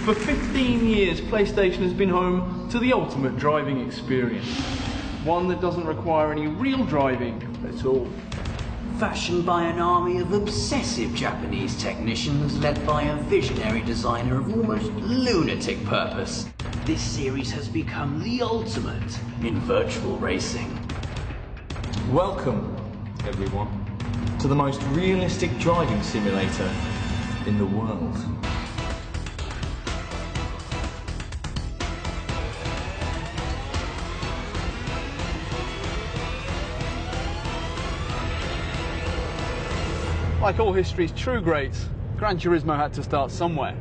For 15 years, PlayStation has been home to the ultimate driving experience. One that doesn't require any real driving at all. Fashioned by an army of obsessive Japanese technicians led by a visionary designer of almost lunatic purpose, this series has become the ultimate in virtual racing. Welcome, everyone, to the most realistic driving simulator in the world. Like all history's true greats, Gran Turismo had to start somewhere.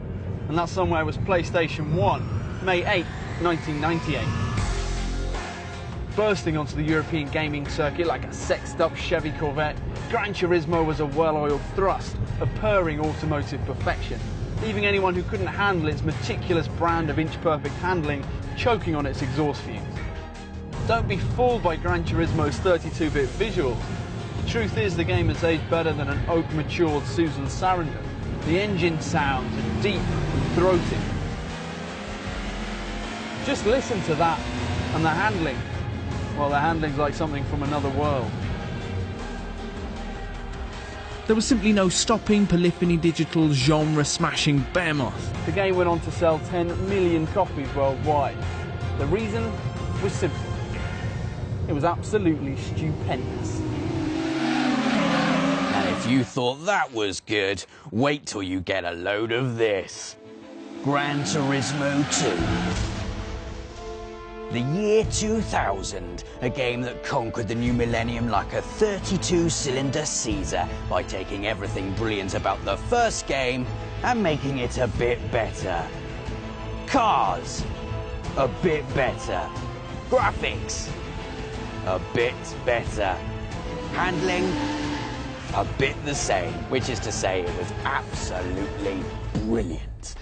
And that somewhere was PlayStation 1, May 8, 1998. Bursting onto the European gaming circuit like a sexed-up Chevy Corvette, Gran Turismo was a well-oiled thrust of purring automotive perfection, leaving anyone who couldn't handle its meticulous brand of inch-perfect handling choking on its exhaust fumes. Don't be fooled by Gran Turismo's 32-bit visuals. The truth is, the game has aged better than an oak-matured Susan Sarandon. The engine sounds are deep and throaty. Just listen to that, and the handling. Well, the handling's like something from another world. There was simply no stopping Polyphony Digital's genre-smashing behemoth. The game went on to sell 10 million copies worldwide. The reason was simple. It was absolutely stupendous. If you thought that was good, wait till you get a load of this. Gran Turismo 2. The year 2000, a game that conquered the new millennium like a 32-cylinder Caesar by taking everything brilliant about the first game and making it a bit better. Cars, a bit better. Graphics, a bit better. Handling, a bit the same, which is to say it was absolutely brilliant.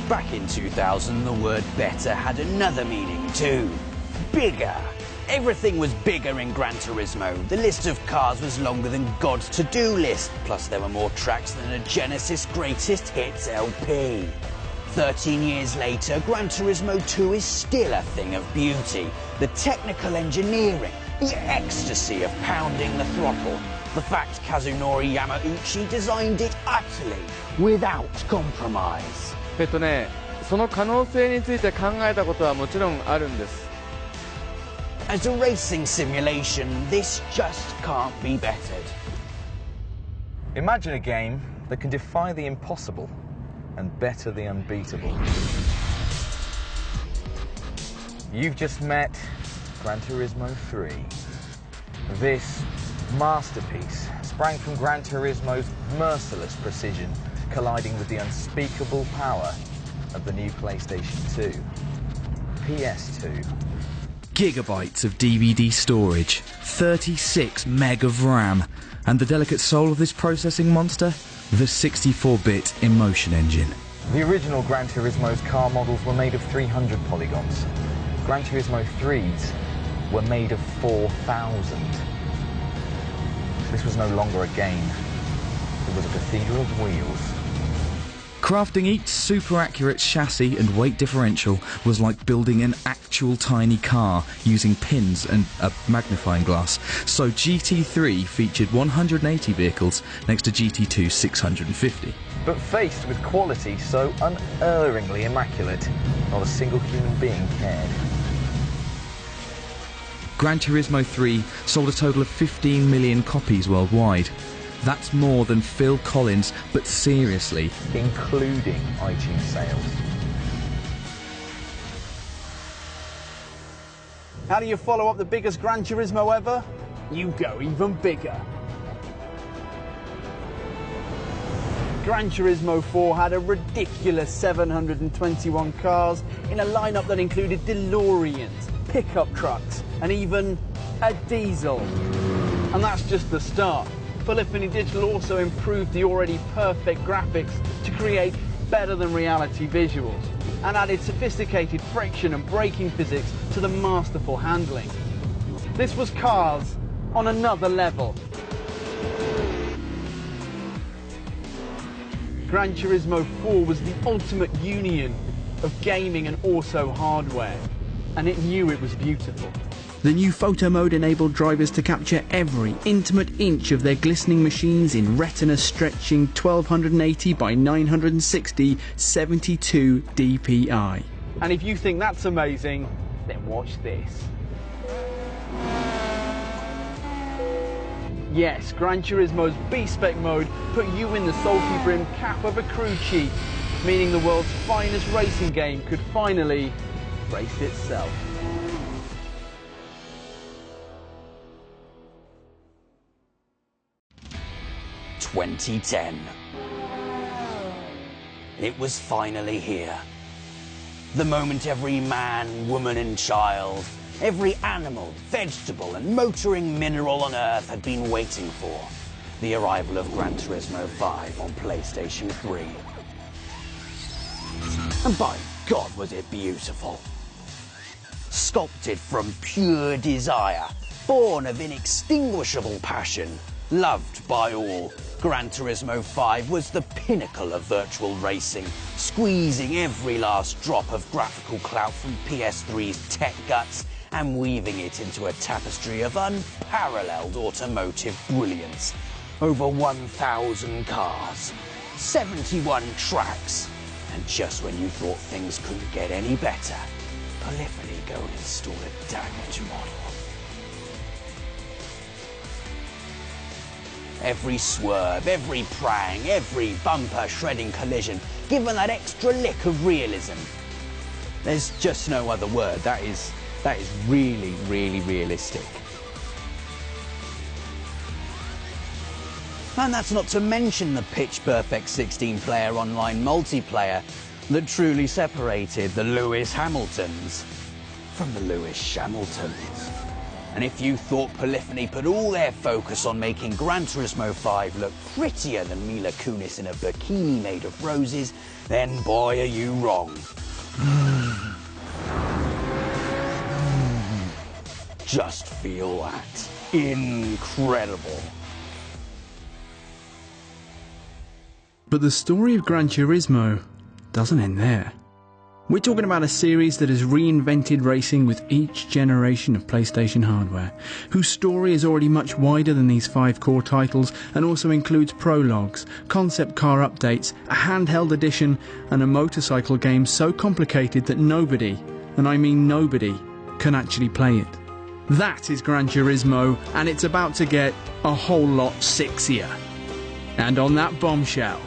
Back in 2000, the word better had another meaning too. Bigger. Everything was bigger in Gran Turismo. The list of cars was longer than God's to-do list, plus there were more tracks than a Genesis Greatest Hits LP. 13 years later, Gran Turismo 2 is still a thing of beauty. The technical engineering, the ecstasy of pounding the throttle, the fact Kazunori Yamauchi designed it utterly, without compromise. その可能性について考えたことはもちろんあるんです。As a racing simulation, this just can't be bettered. Imagine a game that can defy the impossible and better the unbeatable. You've just met Gran Turismo 3. This masterpiece sprang from Gran Turismo's merciless precision, colliding with the unspeakable power of the new PlayStation 2. PS2. Gigabytes of DVD storage, 36 meg of RAM, and the delicate soul of this processing monster? The 64-bit Emotion Engine. The original Gran Turismo's car models were made of 300 polygons. Gran Turismo 3's were made of 4,000. This was no longer a game. It was a cathedral of wheels. Crafting each super-accurate chassis and weight differential was like building an actual tiny car using pins and a magnifying glass. So GT3 featured 180 vehicles next to GT2's 650. But faced with quality so unerringly immaculate, not a single human being cared. Gran Turismo 3 sold a total of 15 million copies worldwide. That's more than Phil Collins, but seriously. Including iTunes sales. How do you follow up the biggest Gran Turismo ever? You go even bigger. Gran Turismo 4 had a ridiculous 721 cars in a lineup that included DeLoreans, pickup trucks, and even a diesel. And that's just the start. Polyphony Digital also improved the already perfect graphics to create better-than-reality visuals, and added sophisticated friction and braking physics to the masterful handling. This was cars on another level. Gran Turismo 4 was the ultimate union of gaming and also hardware, and it knew it was beautiful. The new photo mode enabled drivers to capture every intimate inch of their glistening machines in retina stretching 1280 by 960 72 dpi. And if you think that's amazing, then watch this. Yes, Gran Turismo's B-Spec mode put you in the salty brim cap of a crew chief, meaning the world's finest racing game could finally race itself. (2010). It was finally here. The moment every man, woman and child, every animal, vegetable and motoring mineral on Earth had been waiting for. The arrival of Gran Turismo 5 on PlayStation 3. And by God was it beautiful. Sculpted from pure desire, born of inextinguishable passion, loved by all, Gran Turismo 5 was the pinnacle of virtual racing, squeezing every last drop of graphical clout from PS3's tech guts and weaving it into a tapestry of unparalleled automotive brilliance. Over 1,000 cars, 71 tracks, and just when you thought things couldn't get any better, Polyphony go and install a damaged model. Every swerve, every prang, every bumper shredding collision, given that extra lick of realism. There's just no other word. That is really, really realistic. And that's not to mention the pitch-perfect 16-player online multiplayer that truly separated the Lewis Hamiltons from the Lewis Shamiltons. And if you thought Polyphony put all their focus on making Gran Turismo 5 look prettier than Mila Kunis in a bikini made of roses, then boy are you wrong. Just feel that. Incredible. But the story of Gran Turismo doesn't end there. We're talking about a series that has reinvented racing with each generation of PlayStation hardware, whose story is already much wider than these 5 core titles and also includes prologues, concept car updates, a handheld edition and a motorcycle game so complicated that nobody, and I mean nobody, can actually play it. That is Gran Turismo, and it's about to get a whole lot sexier. And on that bombshell,